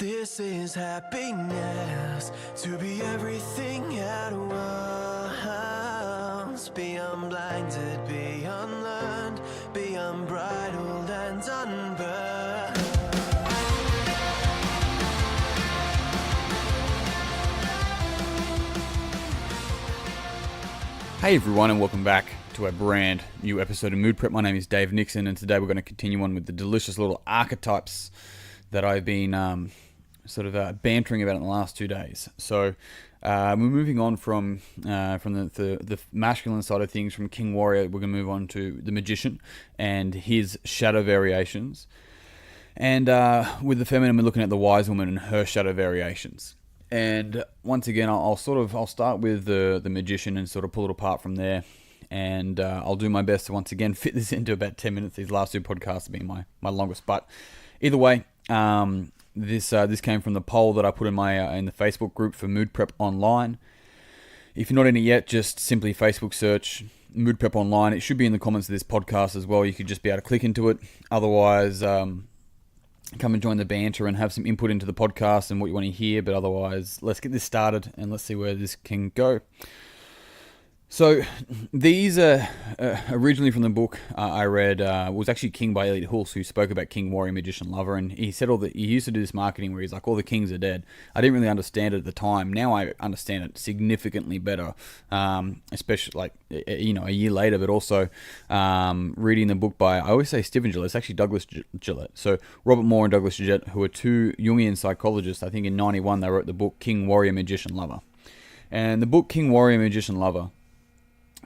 This is happiness, to be everything at once. Be unblinded, be unlearned, be unbridled and unburned. Hey everyone, and welcome back to a brand new episode of Mood Prep. My name is Dave Nixon, and today we're going to continue on with the delicious little archetypes that I've been bantering about in the last 2 days. So we're moving on from the masculine side of things, from King Warrior. We're going to move on to the Magician and his shadow variations. And with the feminine, we're looking at the Wise Woman and her shadow variations. And once again, I'll start with the Magician and sort of pull it apart from there. And I'll do my best to once again fit this into about 10 minutes. These last two podcasts have been my longest. But either way, this came from the poll that I put in my in the Facebook group for Mood Prep Online. If you're not in it yet, just simply Facebook search Mood Prep Online. It should be in the comments of this podcast as well. You could just be able to click into it. Otherwise, come and join the banter and have some input into the podcast and what you want to hear. But otherwise, let's get this started and let's see where this can go. So these are originally from the book I read, was actually King by Elliot Hulse, who spoke about King, Warrior, Magician, Lover, and he said he used to do this marketing where he's like, all the kings are dead. I didn't really understand it at the time. Now I understand it significantly better, especially a year later, but also reading the book by, I always say Stephen Gillette, it's actually Douglas Gillette. So Robert Moore and Douglas Gillette, who are two Jungian psychologists. I think in 91 they wrote the book King, Warrior, Magician, Lover. And the book King, Warrior, Magician, Lover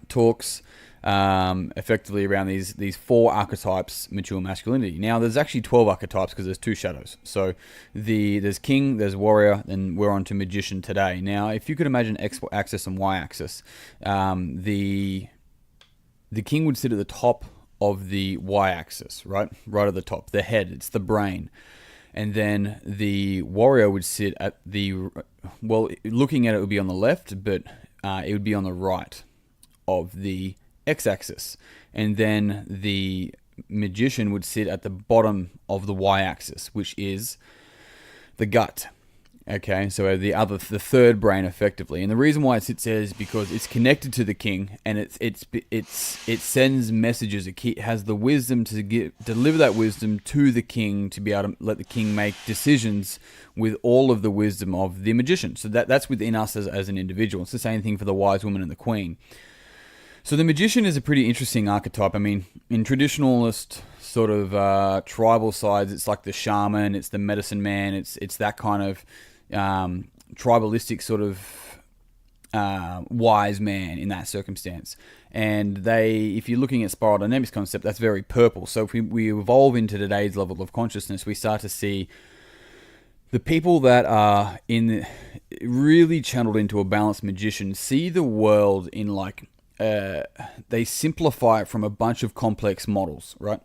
talks effectively around these four archetypes, mature masculinity. Now, there's actually 12 archetypes because there's two shadows. So there's King, there's Warrior, and we're on to Magician today. Now, if you could imagine X-axis and Y-axis, the King would sit at the top of the Y-axis, right at the top, the head, it's the brain. And then the Warrior would sit at looking at it would be on the left, but it would be on the right of the X-axis, and then the Magician would sit at the bottom of the Y-axis, which is the gut. Okay, so the third brain, effectively, and the reason why it sits there is because it's connected to the King, and it sends messages. It has the wisdom to deliver that wisdom to the King, to be able to let the King make decisions with all of the wisdom of the Magician. So that's within us as an individual. It's the same thing for the Wise Woman and the Queen. So the Magician is a pretty interesting archetype. I mean, in traditionalist sort of tribal sides, it's like the shaman, it's the medicine man, it's that kind of tribalistic sort of wise man in that circumstance. And if you're looking at spiral dynamics concept, that's very purple. So if we evolve into today's level of consciousness, we start to see the people that are really channeled into a balanced Magician see the world in they simplify it from a bunch of complex models, right?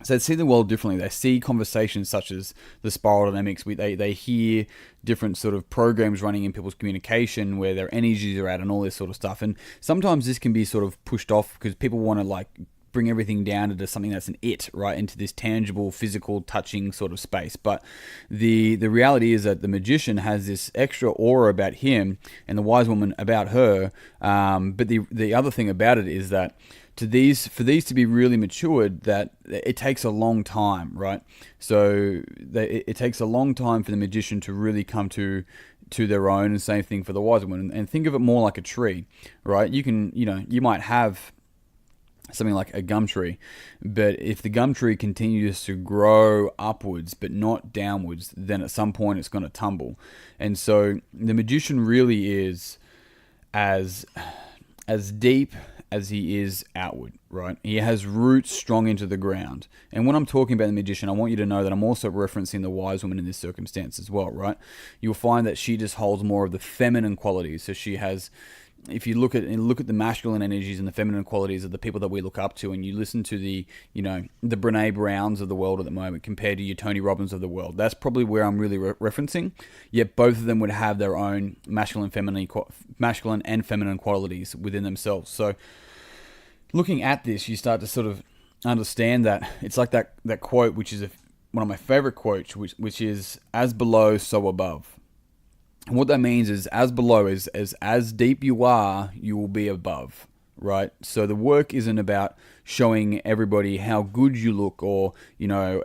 So they see the world differently. They see conversations such as the spiral dynamics. They hear different sort of programs running in people's communication where their energies are at and all this sort of stuff. And sometimes this can be sort of pushed off because people want to bring everything down into something that's right, into this tangible, physical, touching sort of space. But the reality is that the Magician has this extra aura about him and the Wise Woman about her. But the other thing about it is that for these to be really matured, that it takes a long time, right? So it takes a long time for the Magician to really come to their own, and same thing for the Wise Woman. And think of it more like a tree, right? You might have something like a gum tree, but if the gum tree continues to grow upwards but not downwards, then at some point it's going to tumble. And so the Magician really is as deep as he is outward, right? He has roots strong into the ground. And when I'm talking about the Magician, I want you to know that I'm also referencing the Wise Woman in this circumstance as well, right? You'll find that she just holds more of the feminine qualities. So she has, if you look at the masculine energies and the feminine qualities of the people that we look up to, and you listen to the Brene Browns of the world at the moment compared to your Tony Robbins of the world, that's probably where I'm really referencing. Yet both of them would have their own masculine and feminine qualities within themselves. So looking at this, you start to sort of understand that it's like that quote, which is one of my favorite quotes, which is "as below, so above." And what that means is, as below is as deep you are, you will be above, right? So the work isn't about showing everybody how good you look, or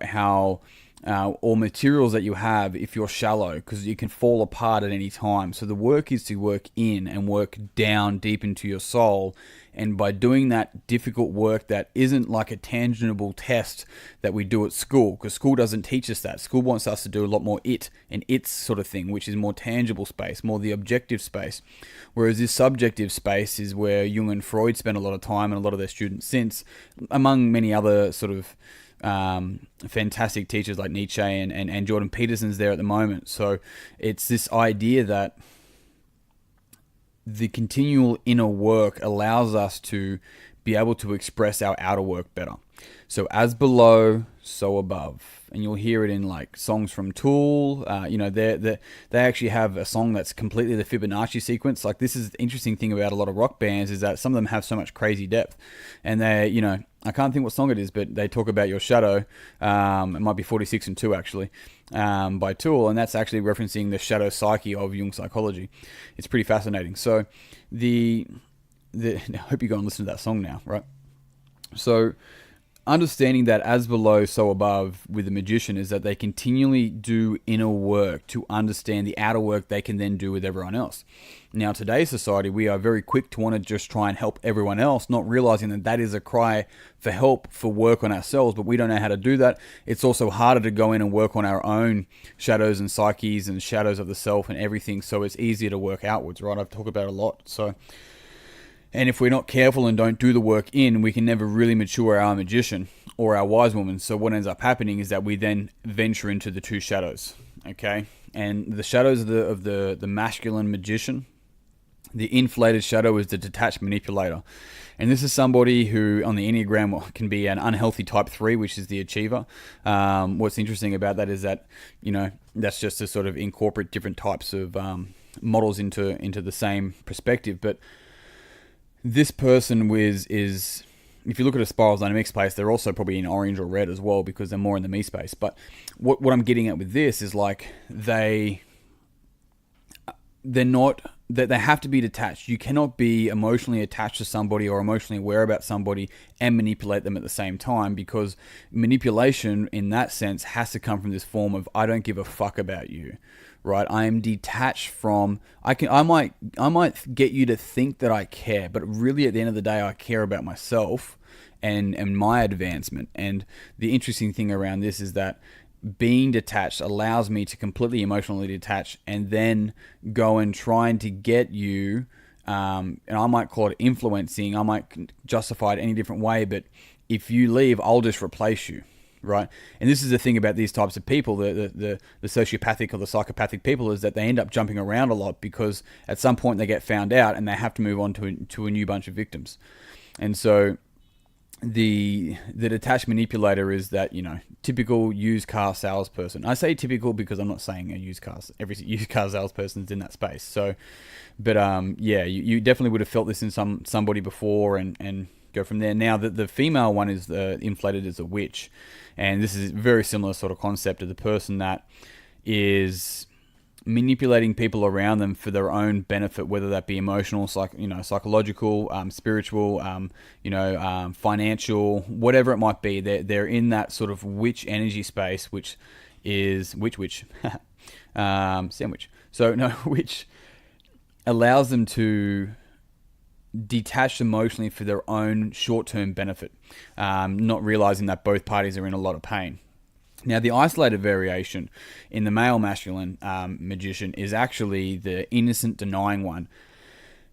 how or materials that you have if you're shallow, because you can fall apart at any time. So the work is to work in and work down deep into your soul. And by doing that difficult work that isn't like a tangible test that we do at school, because school doesn't teach us that. School wants us to do a lot more its sort of thing, which is more tangible space, more the objective space. Whereas this subjective space is where Jung and Freud spent a lot of time, and a lot of their students since, among many other sort of fantastic teachers like Nietzsche and Jordan Peterson's there at the moment. So it's this idea that the continual inner work allows us to be able to express our outer work better. So as below, so above. And you'll hear it in like songs from Tool. They actually have a song that's completely the Fibonacci sequence. Like, this is the interesting thing about a lot of rock bands, is that some of them have so much crazy depth. And I can't think what song it is, but they talk about your shadow. It might be 46 and 2 actually, by Tool, and that's actually referencing the shadow psyche of Jung psychology. It's pretty fascinating. So I hope you go and listen to that song now, right? So understanding that as below, so above with the magician is that they continually do inner work to understand the outer work they can then do with everyone else. Now, today's society, we are very quick to want to just try and help everyone else, not realizing that that is a cry for help, for work on ourselves, but we don't know how to do that. It's also harder to go in and work on our own shadows and psyches and shadows of the self and everything, so it's easier to work outwards, right? I've talked about it a lot. And if we're not careful and don't do the work in, we can never really mature our magician or our wise woman. So what ends up happening is that we then venture into the two shadows, okay? And the shadows of the masculine magician, the inflated shadow is the detached manipulator. And this is somebody who on the Enneagram can be an unhealthy type 3, which is the achiever. What's interesting about that is that, that's just to sort of incorporate different types of models into the same perspective. But this person is, if you look at a spiral dynamic space, they're also probably in orange or red as well, because they're more in the me space. But what I'm getting at with this is like they're not, that they have to be detached. You cannot be emotionally attached to somebody or emotionally aware about somebody and manipulate them at the same time, because manipulation in that sense has to come from this form of, I don't give a fuck about you. Right, I am detached from. I might get you to think that I care, but really at the end of the day, I care about myself and my advancement. And the interesting thing around this is that being detached allows me to completely emotionally detach, and then go and trying to get you. And I might call it influencing. I might justify it any different way, but if you leave, I'll just replace you. Right, and this is the thing about these types of people, the sociopathic or the psychopathic people, is that they end up jumping around a lot, because at some point they get found out and they have to move on to a new bunch of victims. And so the detached manipulator is that, typical used car salesperson. I say typical because I'm not saying every used car salesperson is in that space. So, but you definitely would have felt this in somebody before, and go from there. Now, the female one is inflated as a witch. And this is a very similar sort of concept to the person that is manipulating people around them for their own benefit, whether that be emotional, psychological, spiritual, financial, whatever it might be. They're in that sort of witch energy space, which is sandwich. So no, which allows them to detached emotionally for their own short-term benefit, not realizing that both parties are in a lot of pain. Now, the isolated variation in the male masculine magician is actually the innocent denying one.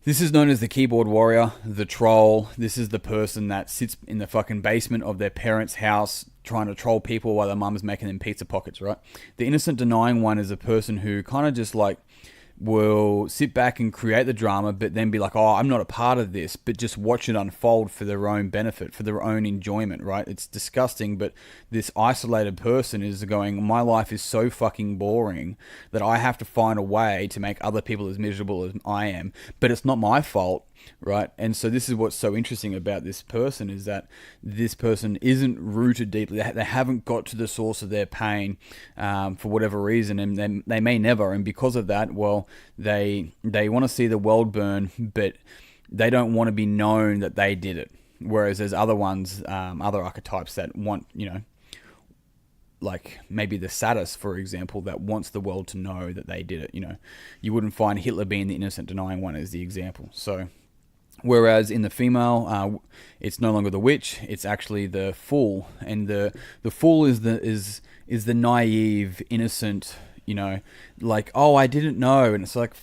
This is known as the keyboard warrior, the troll. This is the person that sits in the fucking basement of their parents' house trying to troll people while their mum's making them pizza pockets, right? The innocent denying one is a person who kind of just like will sit back and create the drama, but then be like, oh, I'm not a part of this, but just watch it unfold for their own benefit, for their own enjoyment, right? It's disgusting, but this isolated person is going, my life is so fucking boring that I have to find a way to make other people as miserable as I am, but it's not my fault, right? And so this is what's so interesting about this person, is that this person isn't rooted deeply. They haven't got to the source of their pain for whatever reason, and they may never. And because of that, well, they want to see the world burn, but they don't want to be known that they did it. Whereas there's other ones, other archetypes that want, like maybe the sadist, for example, that wants the world to know that they did it. You wouldn't find Hitler being the innocent denying one as the example. So whereas in the female, it's no longer the witch; it's actually the fool, and the fool is the naive, innocent. Like, oh, I didn't know, and it's like,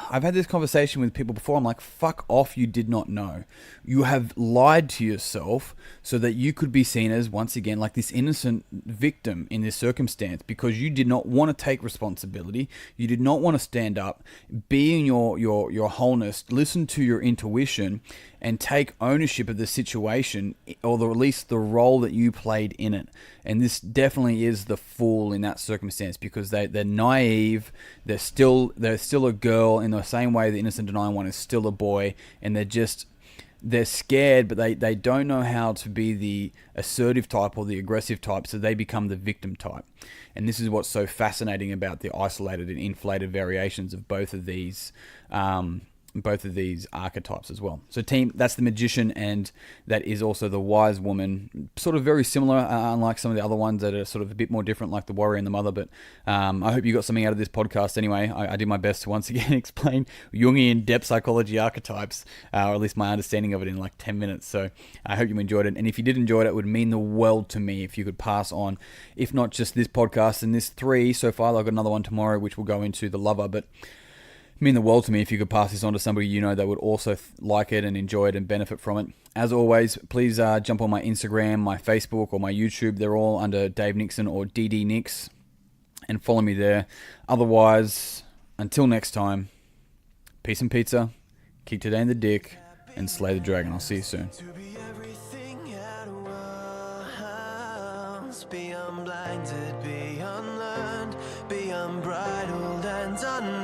I've had this conversation with people before. I'm like, fuck off, you did not know. You have lied to yourself so that you could be seen as, once again, like this innocent victim in this circumstance, because you did not want to take responsibility. You did not want to stand up, be in your wholeness, listen to your intuition, and take ownership of the situation, or at least the role that you played in it. And this definitely is the fool in that circumstance, because they're naive. They're still a girl in the same way the innocent denying one is still a boy, and they're scared, but they don't know how to be the assertive type or the aggressive type, so they become the victim type. And this is what's so fascinating about the isolated and inflated variations of both of these archetypes as well. So team, that's the magician, and that is also the wise woman. Sort of very similar, unlike some of the other ones that are sort of a bit more different, like the warrior and the mother. But I hope you got something out of this podcast anyway. I did my best to once again explain Jungian depth psychology archetypes, or at least my understanding of it, in like 10 minutes. So I hope you enjoyed it. And if you did enjoy it, it would mean the world to me if you could pass on, if not just this podcast and this 3 so far. I've got another one tomorrow, which will go into the lover, but mean the world to me if you could pass this on to somebody that would also like it and enjoy it and benefit from it. As always, please jump on my Instagram, my Facebook, or my YouTube. They're all under Dave Nixon or DD Nix, and follow me there. Otherwise, until next time, peace and pizza, kick today in the dick, and slay the dragon. I'll see you soon. To be everything at once, be unblinded, be unlearned, be unbridled and unlearned.